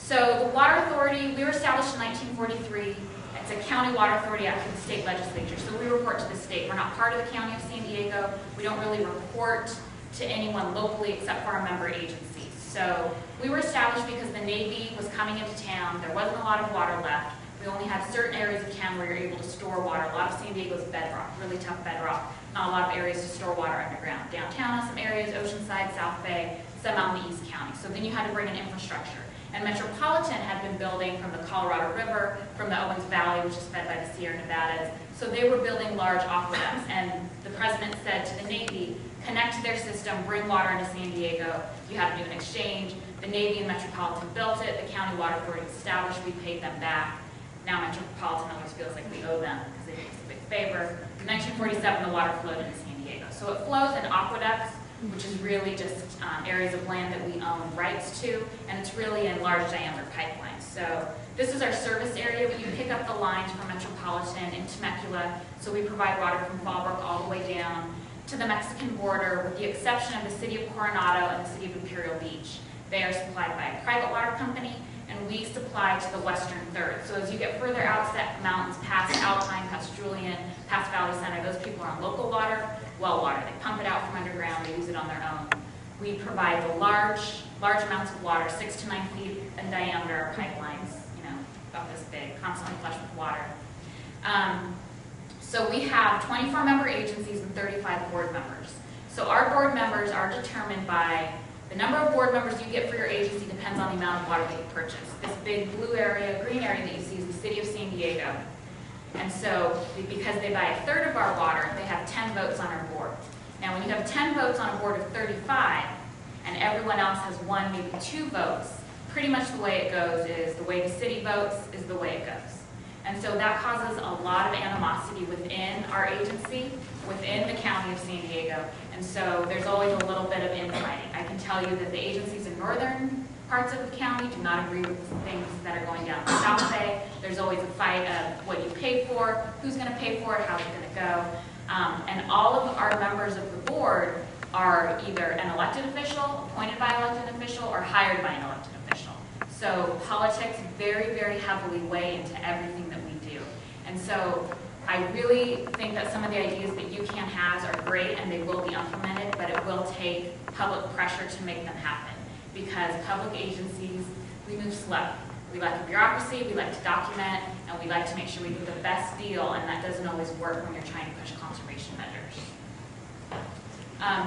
So the Water Authority, we were established in 1943. It's a county water authority after the state legislature. So we report to the state. We're not part of the County of San Diego. We don't really report to anyone locally except for our member agencies. So we were established because the Navy was coming into town. There wasn't a lot of water left. We only had certain areas of town where you're able to store water. A lot of San Diego's bedrock, really tough bedrock. Not a lot of areas to store water underground. Downtown has some areas, Oceanside, South Bay, some out in the East County. So then you had to bring in infrastructure. And Metropolitan had been building from the Colorado River, from the Owens Valley, which is fed by the Sierra Nevadas. So they were building large aqueducts. And the president said to the Navy, connect to their system, bring water into San Diego. You have to do an exchange. The Navy and Metropolitan built it. The County Water Authority established. We paid them back. Now Metropolitan always feels like we owe them because they did us a big favor. In 1947, the water flowed into San Diego. So it flows in aqueducts, which is really just areas of land that we own rights to, and it's really in large diameter pipelines. So this is our service area, but you pick up the lines from Metropolitan in Temecula. So we provide water from Fallbrook all the way down to the Mexican border, with the exception of the city of Coronado and the city of Imperial Beach. They are supplied by a private water company, and we supply to the western third. So as you get further out the mountains, past Alpine, past Julian, past Valley Center, those people are on local water, well water. They pump it out from underground, they use it on their own. We provide the large amounts of water, 6 to 9 feet in diameter pipelines, about this big, constantly flush with water. So we have 24 member agencies and 35 board members. So our board members are determined by the number of board members you get for your agency depends on the amount of water that you purchase. This big blue area, green area that you see is the city of San Diego. And so because they buy a third of our water, they have 10 votes on our board. Now when you have 10 votes on a board of 35 and everyone else has 1, maybe 2 votes, pretty much the way it goes is the way the city votes is the way it goes. And so that causes a lot of animosity within our agency, within the county of San Diego. And so there's always a little bit of infighting. I can tell you that the agencies in northern parts of the county do not agree with the things that are going down the South Bay. There's always a fight of what you pay for, who's going to pay for it, how's it going to go. And all of our members of the board are either an elected official, appointed by an elected official, or hired by an elected official. So politics very, very heavily weigh into everything that we do. And so I really think that some of the ideas that UCAN has are great and they will be implemented, but it will take public pressure to make them happen. Because public agencies, we move slow. We like a bureaucracy, we like to document, and we like to make sure we get the best deal, and that doesn't always work when you're trying to push conservation measures.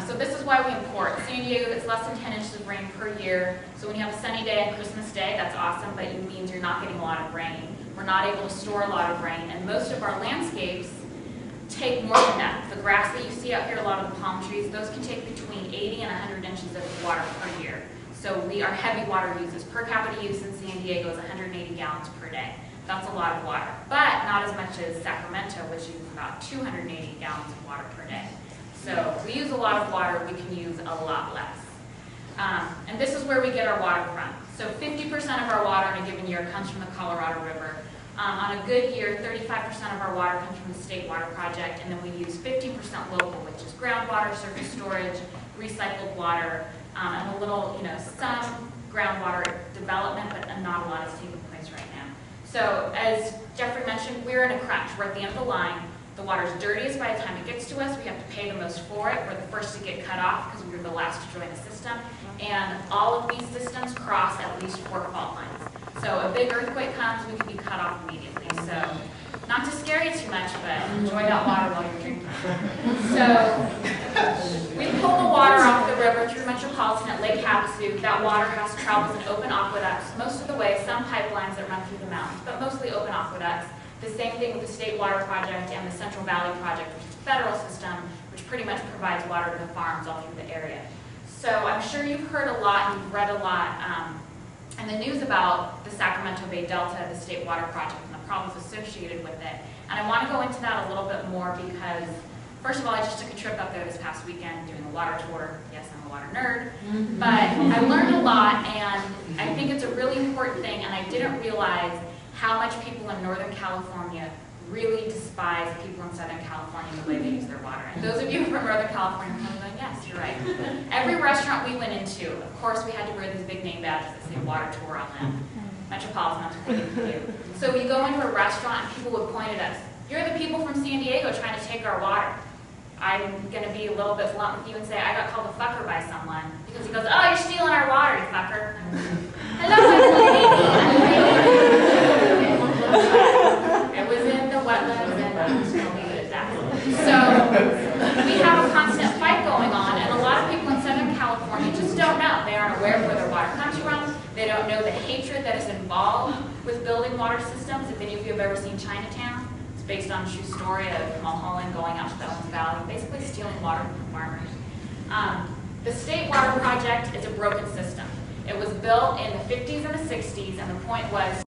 So this is why we import. San Diego gets less than 10 inches of rain per year. So when you have a sunny day on Christmas Day, that's awesome, but it means you're not getting a lot of rain. We're not able to store a lot of rain, and most of our landscapes take more than that. The grass that you see out here, a lot of the palm trees, those can take between 80 and 100 inches of water per year. So we are heavy water users. Per capita use in San Diego is 180 gallons per day. That's a lot of water, but not as much as Sacramento, which uses about 280 gallons of water per day. So we use a lot of water, we can use a lot less. And this is where we get our water from. So 50% of our water in a given year comes from the Colorado River. On a good year, 35% of our water comes from the State Water Project, and then we use 15% local, which is groundwater, surface storage, recycled water, and a little, some groundwater development, but not a lot is taking place right now. So as Jeffrey mentioned, we're in a crunch. We're at the end of the line. The water's dirtiest by the time it gets to us. We have to pay the most for it. We're the first to get cut off because we were the last to join the system. And all of these systems cross at least 4 fault lines. So a big earthquake comes, we can be cut off immediately. So not to scare you too much, but enjoy that water while you're drinking. So we pull the water off the river through Metropolitan at Lake Havasu. That water has to travel in open aqueducts most of the way, some pipelines that run through the mountains, but mostly open aqueducts. The same thing with the State Water Project and the Central Valley Project, which is a federal system, which pretty much provides water to the farms all through the area. So I'm sure you've heard a lot and you've read a lot in the news about the Sacramento Bay Delta, the State Water Project, and the problems associated with it. And I want to go into that a little bit more because, first of all, I just took a trip up there this past weekend doing a water tour. Yes, I'm a water nerd. But I learned a lot, and I think it's a really important thing, and I didn't realize how much people in Northern California really despise people in Southern California and the way they use their water. And those of you from Northern California are probably going, yes, you're right. Every restaurant we went into, of course, we had to wear these big name badges that say water tour on them. Metropolitan, that's what they do. So we go into a restaurant and people would point at us. You're the people from San Diego trying to take our water. I'm going to be a little bit blunt with you and say I got called a fucker by someone because he goes, oh, you're stealing our water, you fucker. Hello, it was in the wetlands, and I'm just going to leave it at that. So we have a constant fight going on, and a lot of people in Southern California just don't know. They aren't aware of where their water comes from. They don't know the hatred that is involved with building water systems. If any of you have ever seen Chinatown, it's based on a true story of Mulholland going out to the Owens Valley, basically stealing water from farmers. The state water project is a broken system. It was built in the 50s and the 60s, and the point was